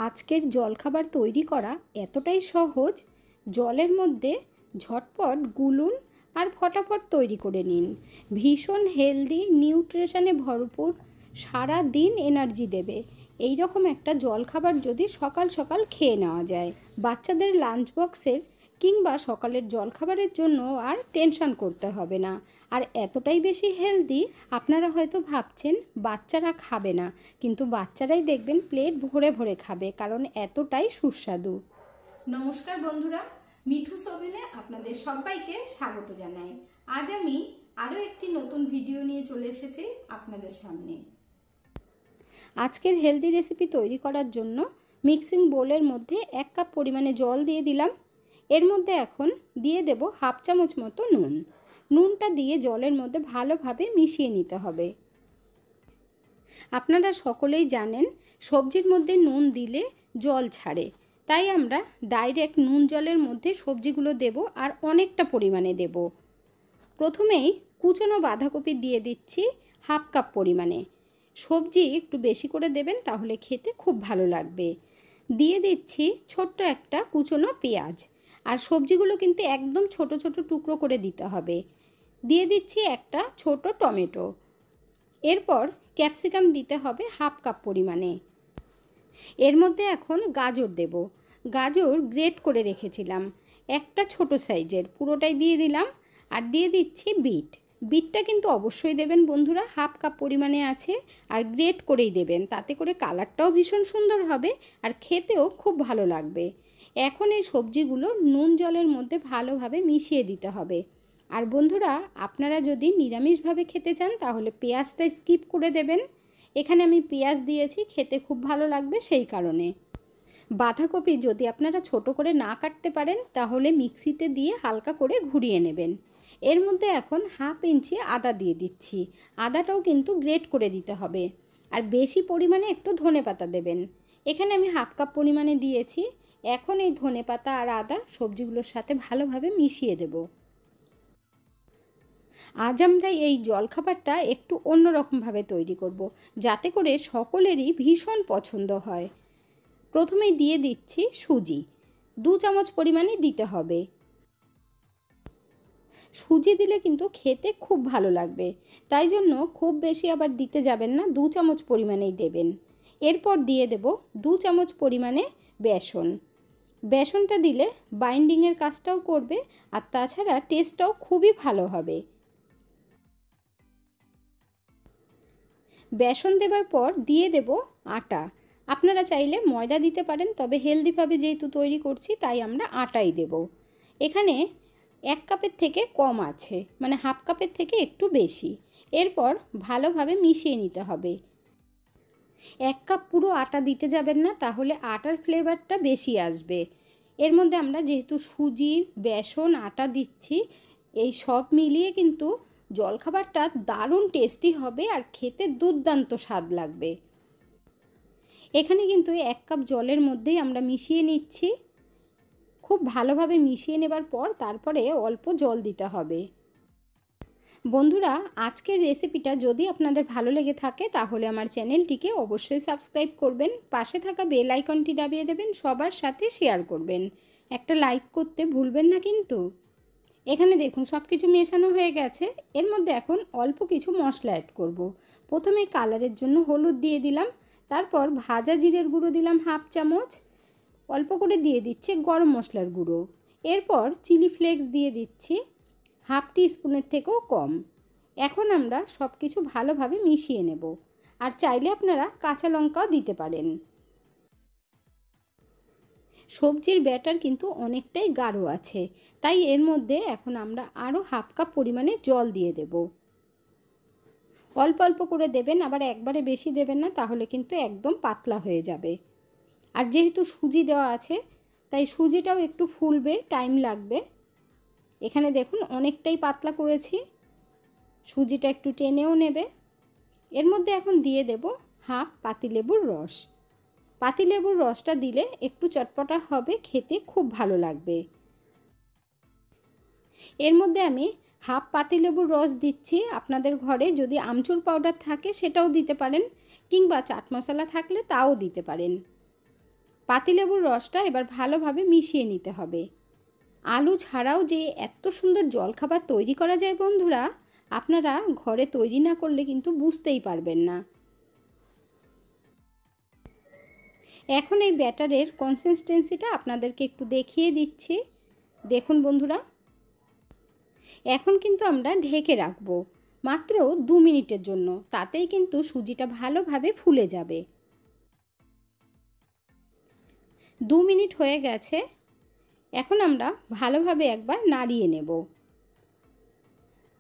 আজকের জলখাবার তৈরি করা এতটাই সহজ, জলের মধ্যে ঝটপট গুলুন আর ফটাফট তৈরি করে নিন। ভীষণ হেলদি, নিউট্রিশনে ভরপুর, সারা দিন এনার্জি দেবে এই রকম একটা জলখাবার যদি সকাল সকাল খেয়ে নেওয়া যায়, বাচ্চাদের লাঞ্চ বক্সের কিংবা সকালের জলখাবারের জন্য আর টেনশন করতে হবে না। আর এতটাই বেশি হেলদি, আপনারা হয়তো ভাবছেন বাচ্চারা খাবে না, কিন্তু বাচ্চারাই দেখবেন প্লেট ভরে ভরে খাবে, কারণ এতটাই সুস্বাদু। নমস্কার বন্ধুরা, মিঠুস ওভেনে আপনাদের সবাইকে স্বাগত জানাই। আজ আমি আরও একটি নতুন ভিডিও নিয়ে চলে এসেছি আপনাদের সামনে। আজকের হেলদি রেসিপি তৈরি করার জন্য মিক্সিং বোলের মধ্যে 1 কাপ পরিমাণে জল দিয়ে দিলাম। এর মধ্যে এখন দিয়ে দেব হাফ চামচ মতো নুন। নুনটা দিয়ে জলের মধ্যে ভালোভাবে মিশিয়ে নিতে হবে। আপনারা সকলেই জানেন সবজির মধ্যে নুন দিলে জল ছাড়ে, তাই আমরা ডাইরেক্ট নুন জলের মধ্যে সবজিগুলো দেব আর অনেকটা পরিমাণে দেব। প্রথমেই কুচনো বাঁধাকপি দিয়ে দিচ্ছি হাফ কাপ পরিমাণে। সবজি একটু বেশি করে দেবেন, তাহলে খেতে খুব ভালো লাগবে। দিয়ে দিচ্ছি ছোট্ট একটা কুচনো পেঁয়াজ, আর সবজিগুলো কিন্তু একদম ছোট ছোট টুকরো করে দিতে হবে। দিয়ে দিচ্ছি একটা ছোট টমেটো। এরপর ক্যাপসিকাম দিতে হবে হাফ কাপ পরিমাণে। এর মধ্যে এখন গাজর দেব। গাজর গ্রেট করে রেখেছিলাম, একটা ছোট সাইজের, পুরোটাই দিয়ে দিলাম। আর দিয়ে দিচ্ছি বিট। বিটটা কিন্তু অবশ্যই দেবেন বন্ধুরা, হাফ কাপ পরিমাণে আছে, আর গ্রেট করেই দেবেন, তাতে করে কালারটাও ভীষণ সুন্দর হবে আর খেতেও খুব ভালো লাগবে। এখন এই সবজিগুলো নুন জলের মধ্যে ভালোভাবে মিশিয়ে দিতে হবে। আর বন্ধুরা, আপনারা যদি নিরামিষভাবে খেতে চান তাহলে পেঁয়াজটা স্কিপ করে দেবেন। এখানে আমি পেঁয়াজ দিয়েছি, খেতে খুব ভালো লাগবে সেই কারণে। বাঁধাকপি যদি আপনারা ছোট করে না কাটতে পারেন তাহলে মিক্সিতে দিয়ে হালকা করে ঘুরিয়ে নেবেন। এর মধ্যে এখন হাফ ইঞ্চি আদা দিয়ে দিচ্ছি। আদাটাও কিন্তু গ্রেট করে দিতে হবে। আর বেশি পরিমাণে একটু ধনেপাতা দেবেন। এখানে আমি হাফ কাপ পরিমাণে দিয়েছি। এখন এই ধনেপাতা আর আদা সবজিগুলোর সাথে ভালোভাবে মিশিয়ে দেব। আজ আমরা এই জলখাবারটা একটু অন্যরকমভাবে তৈরি করব, যাতে করে সকলেরই ভীষণ পছন্দ হয়। প্রথমেই দিয়ে দিচ্ছি সুজি। 2 চামচ পরিমাণে দিতে হবে। সুজি দিলে কিন্তু খেতে খুব ভালো লাগবে, তাই জন্য খুব বেশি আবার দিতে যাবেন না, 2 চামচ পরিমাণেই দেবেন। এরপর দিয়ে দেব 2 চামচ পরিমাণে বেসন। বেসনটা দিলে বাইন্ডিংয়ের কাজটাও করবে, আর তাছাড়া টেস্টটাও খুবই ভালো হবে। বেসন দেবার পর দিয়ে দেব আটা। আপনারা চাইলে ময়দা দিতে পারেন, তবে হেলদিভাবে যেহেতু তৈরি করছি তাই আমরা আটাই দেব। এখানে 1 কাপের থেকে কম আছে, মানে হাফ কাপের থেকে একটু বেশি। এরপর ভালোভাবে মিশিয়ে নিতে হবে। 1 কাপ পুরো আটা দিতে যাবেন না, তাহলে আটার ফ্লেভারটা বেশি আসবে। এর মধ্যে আমরা যেহেতু সুজি, বেসন, আটা দিচ্ছি, এই সব মিলিয়ে কিন্তু জলখাবারটা দারুণ টেস্টি হবে আর খেতে দুর্দান্ত স্বাদ লাগবে। এখানে কিন্তু 1 কাপ জলের মধ্যেই আমরা মিশিয়ে নিচ্ছি। খুব ভালোভাবে মিশিয়ে নেবার পর তারপরে অল্প জল দিতে হবে। বন্ধুরা, আজকের রেসিপিটা যদি আপনাদের ভালো লেগে থাকে তাহলে আমার চ্যানেলটিকে অবশ্যই সাবস্ক্রাইব করবেন, পাশে থাকা বেল আইকনটি দাবিয়ে দেবেন, সবার সাথে শেয়ার করবেন, একটা লাইক করতে ভুলবেন না কিন্তু। এখানে দেখুন সব কিছু মেশানো হয়ে গেছে। এর মধ্যে এখন অল্প কিছু মশলা অ্যাড করব। প্রথমে কালারের জন্য হলুদ দিয়ে দিলাম, তারপর ভাজা জিরের গুঁড়ো দিলাম হাফ চামচ, অল্প করে দিয়ে দিচ্ছি গরম মশলার গুঁড়ো। এরপর চিলি ফ্লেক্স দিয়ে দিচ্ছি হাফ টিস্পুনের থেকেও কম। এখন আমরা সব কিছু ভালোভাবে মিশিয়ে নেব, আর চাইলে আপনারা কাঁচা লঙ্কাও দিতে পারেন। সবজির ব্যাটার কিন্তু অনেকটাই গাঢ় আছে, তাই এর মধ্যে এখন আমরা আরও হাফ কাপ পরিমাণে জল দিয়ে দেব। অল্প অল্প করে দেবেন, আবার একবারে বেশি দেবেন না, তাহলে কিন্তু একদম পাতলা হয়ে যাবে। আর যেহেতু সুজি দেওয়া আছে তাই সুজিটাও একটু ফুলবে, টাইম লাগবে। এখানে দেখুন অনেকটাই পাতলা করেছি, সুজিটা একটু টেনেও নেবে। এর মধ্যে এখন দিয়ে দেব হাফ পাতিলেবুর রস। পাতিলেবুর রসটা দিলে একটু চটপটা হবে, খেতে খুব ভালো লাগবে। এর মধ্যে আমি হাফ পাতিলেবুর রস দিচ্ছি। আপনাদের ঘরে যদি আমচুর পাউডার থাকে সেটাও দিতে পারেন, কিংবা চাট মশলা থাকলে তাও দিতে পারেন। পাতিলেবুর রসটা এবার ভালোভাবে মিশিয়ে নিতে হবে। আলু ছাড়াও যে এত সুন্দর জলখাবার তৈরি করা যায় বন্ধুরা, আপনারা ঘরে তৈরি না করলে কিন্তু বুঝতেই পারবেন না। এখন এই ব্যাটারের কনসিস্টেন্সিটা আপনাদেরকে একটু দেখিয়ে দিচ্ছি। দেখুন বন্ধুরা, এখন কিন্তু আমরা ঢেকে রাখবো মাত্র 2 মিনিটের জন্য, তাতেই কিন্তু সুজিটা ভালোভাবে ফুলে যাবে। 2 মিনিট হয়ে গেছে। এখন আমরা ভালোভাবে একবার নাড়িয়ে নেব।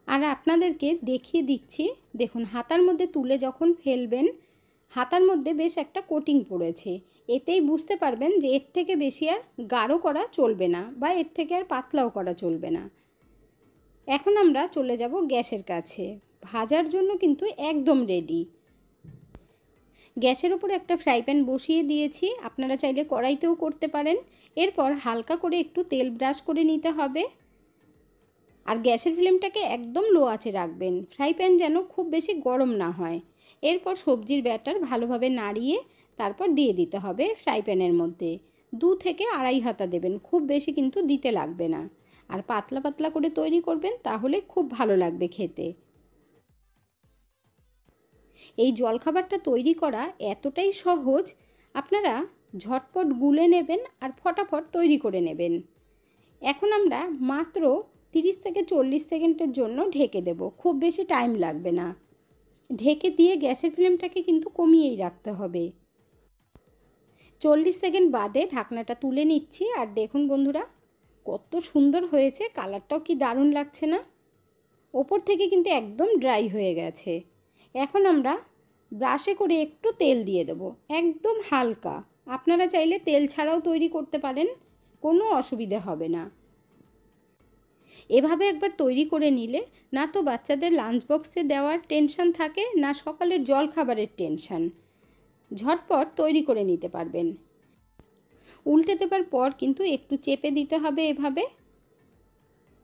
আর আপনাদেরকে দেখিয়ে দিচ্ছি, দেখুন হাতার মধ্যে তুলে যখন ফেলবেন, হাতার মধ্যে বেশ একটা কোটিং পড়েছে। এতেই বুঝতে পারবেন যে এর থেকে বেশি আর গাঢ় করা চলবে না বা এর থেকে আর পাতলাও করা চলবে না। এখন আমরা চলে যাব গ্যাসের কাছে। ভাজার জন্য কিন্তু একদম রেডি। গ্যাসের উপর একটা ফ্রাই প্যান বসিয়ে দিয়েছি, আপনারা চাইলে কড়াইতেও করতে পারেন। এরপর হালকা করে একটু তেল ব্রাশ করে নিতে হবে। আর গ্যাসের ফ্লেমটাকে একদম লো আঁচে রাখবেন, ফ্রাই প্যান যেন খুব বেশি গরম না হয়। এরপর সবজির ব্যাটার ভালোভাবে নাড়িয়ে তারপর দিয়ে দিতে হবে ফ্রাই প্যানের মধ্যে। 2 থেকে আড়াই হাতা দেবেন, খুব বেশি কিন্তু দিতে লাগবে না। আর পাতলা পাতলা করে তৈরি করবেন, তাহলে খুব ভালো লাগবে খেতে। এই জলখাবারটা তৈরি করা এতটাই সহজ, আপনারা ঝটপট গুলে নেবেন আর ফটাফট তৈরি করে নেবেন। এখন আমরা মাত্র 30 থেকে 40 সেকেন্ডের জন্য ঢেকে দেব, খুব বেশি টাইম লাগবে না। ঢেকে দিয়ে গ্যাসের ফ্লেমটাকে কিন্তু কমিয়েই রাখতে হবে। 40 সেকেন্ড বাদে ঢাকনাটা তুলে নিচ্ছি, আর দেখুন বন্ধুরা কত সুন্দর হয়েছে, কালারটাও কি দারুণ লাগছে না। ওপর থেকে কিন্তু একদম ড্রাই হয়ে গেছে। এখন আমরা ব্রাশে করে একটু তেল দিয়ে দেব, একদম হালকা। আপনারা চাইলে তেল ছাড়াও তৈরি করতে পারেন, কোনো অসুবিধে হবে না। এভাবে একবার তৈরি করে নিলে না তো বাচ্চাদের লাঞ্চ বক্সে দেওয়ার টেনশন থাকে, না সকালের জল খাবারের টেনশন। ঝটপট তৈরি করে নিতে পারবেন। উল্টে দেবার পর কিন্তু একটু চেপে দিতে হবে এভাবে,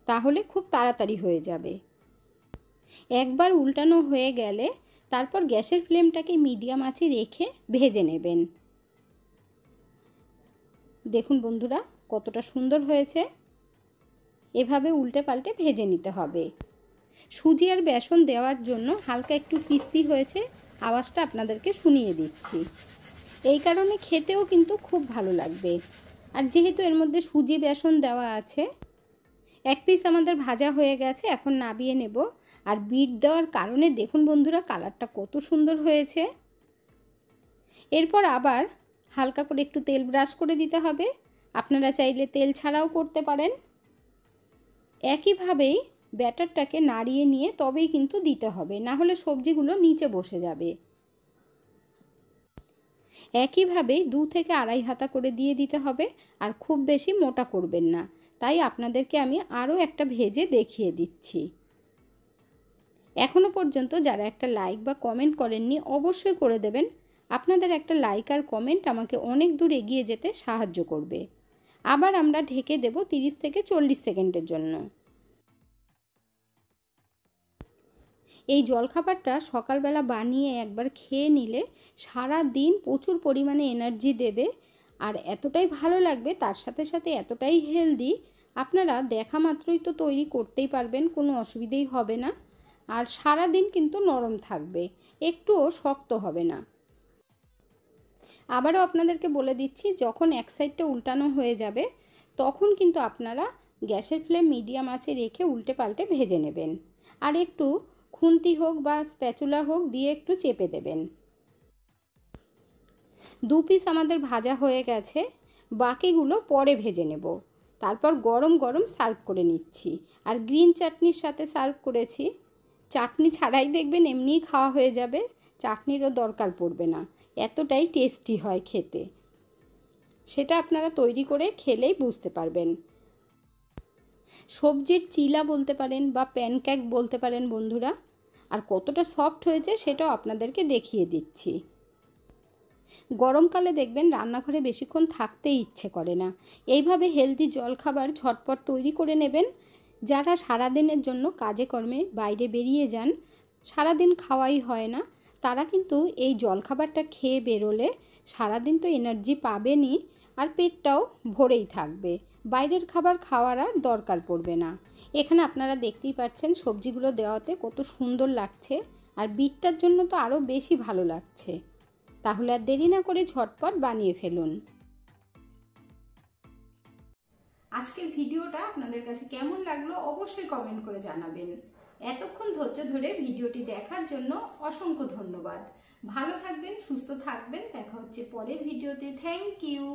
তাহলে খুব তাড়াতাড়ি হয়ে যাবে। একবার উল্টানো হয়ে গেলে তারপর গ্যাসের ফ্লেমটাকে মিডিয়াম আঁচে রেখে ভেজে নেবেন। দেখুন বন্ধুরা কতটা সুন্দর হয়েছে। এভাবে উল্টে পাল্টে ভেজে নিতে হবে। সুজি আর বেসন দেওয়ার জন্য হালকা একটু ক্রিস্পি হয়েছে, আওয়াজটা আপনাদেরকে শুনিয়ে দিচ্ছি। এই কারণে খেতেও কিন্তু খুব ভালো লাগবে। আর যেহেতু এর মধ্যে সুজি বেসন দেওয়া আছে, এক পিস আমাদের ভাজা হয়ে গেছে, এখন নামিয়ে নেব। আর বিট দেওয়ার কারণে দেখুন বন্ধুরা কালারটা কত সুন্দর হয়েছে। এরপর আবার হালকা করে একটু তেল ব্রাশ করে দিতে হবে, আপনারা চাইলে তেল ছাড়াও করতে পারেন। একইভাবেই ব্যাটারটাকে নাড়িয়ে নিয়ে তবেই কিন্তু দিতে হবে, না হলে সবজিগুলো নিচে বসে যাবে। একইভাবে 2 থেকে আড়াই হাতা করে দিয়ে দিতে হবে, আর খুব বেশি মোটা করবেন না। তাই আপনাদেরকে আমি আরও একটা ভেজে দেখিয়ে দিচ্ছি। এখনও পর্যন্ত যারা একটা লাইক বা কমেন্ট করেননি অবশ্যই করে দেবেন। আপনাদের একটা লাইক আর কমেন্ট আমাকে অনেক দূর এগিয়ে যেতে সাহায্য করবে। আবার আমরা ঢেকে দেব 30 থেকে 40 সেকেন্ডের জন্য। এই জলখাবারটা সকালবেলা বানিয়ে একবার খেয়ে নিলে সারা দিন প্রচুর পরিমাণে এনার্জি দেবে, আর এতটাই ভালো লাগবে, তার সাথে সাথে এতটাই হেলদি, আপনারা দেখা মাত্রই তো তৈরি করতেই পারবেন, কোনো অসুবিধেই হবে না। আর সারা দিন কিন্তু নরম থাকবে, একটুও শক্ত হবে না। আবারও আপনাদেরকে বলে দিচ্ছি, যখন এক সাইডটা উল্টানো হয়ে যাবে তখন কিন্তু আপনারা গ্যাসের ফ্লেম মিডিয়াম আঁচে রেখে উল্টে পাল্টে ভেজে নেবেন। আর একটু খুন্তি হোক বা স্প্যাচুলা হোক দিয়ে একটু চেপে দেবেন। 2 পিস আমাদের ভাজা হয়ে গেছে, বাকিগুলো পরে ভেজে নেব। তারপর গরম গরম সার্ভ করে নিচ্ছি। আর গ্রিন চাটনির সাথে সার্ভ করেছি। চাটনি ছাড়াই দেখবেন এমনিই খাওয়া হয়ে যাবে, চাটনিরও দরকার পড়বে না, এতটাই টেস্টি হয় খেতে। সেটা আপনারা তৈরি করে খেলেই বুঝতে পারবেন। সবজির চিলা বলতে পারেন বা প্যানকেক বলতে পারেন বন্ধুরা। আর কতটা সফট হয়েছে সেটাও আপনাদেরকে দেখিয়ে দিচ্ছি। গরমকালে দেখবেন রান্নাঘরে বেশিক্ষণ থাকতেই ইচ্ছে করে না, এইভাবে হেলদি জলখাবার ঝটপট তৈরি করে নেবেন। যারা সারাদিনের জন্য কাজে কর্মে বাইরে বেরিয়ে যান, সারাদিন খাওয়াই হয় না, তারা কিন্তু এই জলখাবারটা খেয়ে বেরোলে সারাদিন তো এনার্জি পাবেনই, আর পেটটাও ভরেই থাকবে। বাইরের খাবার খাওয়ার আর দরকার পড়বে না। এখানে আপনারা দেখতেই পাচ্ছেন সবজিগুলো দেওয়াতে কত সুন্দর লাগছে, আর বিটটার জন্য তো আরও বেশি ভালো লাগছে। তাহলে আর দেরি না করে ঝটপট বানিয়ে ফেলুন। আজকের ভিডিওটা আপনাদের কাছে কেমন লাগলো অবশ্যই কমেন্ট করে জানাবেন। এতক্ষণ ধৈর্য ধরে ভিডিওটি দেখার জন্য অসংখ্য ধন্যবাদ। ভালো থাকবেন, সুস্থ থাকবেন। দেখা হচ্ছে পরের ভিডিওতে। Thank you.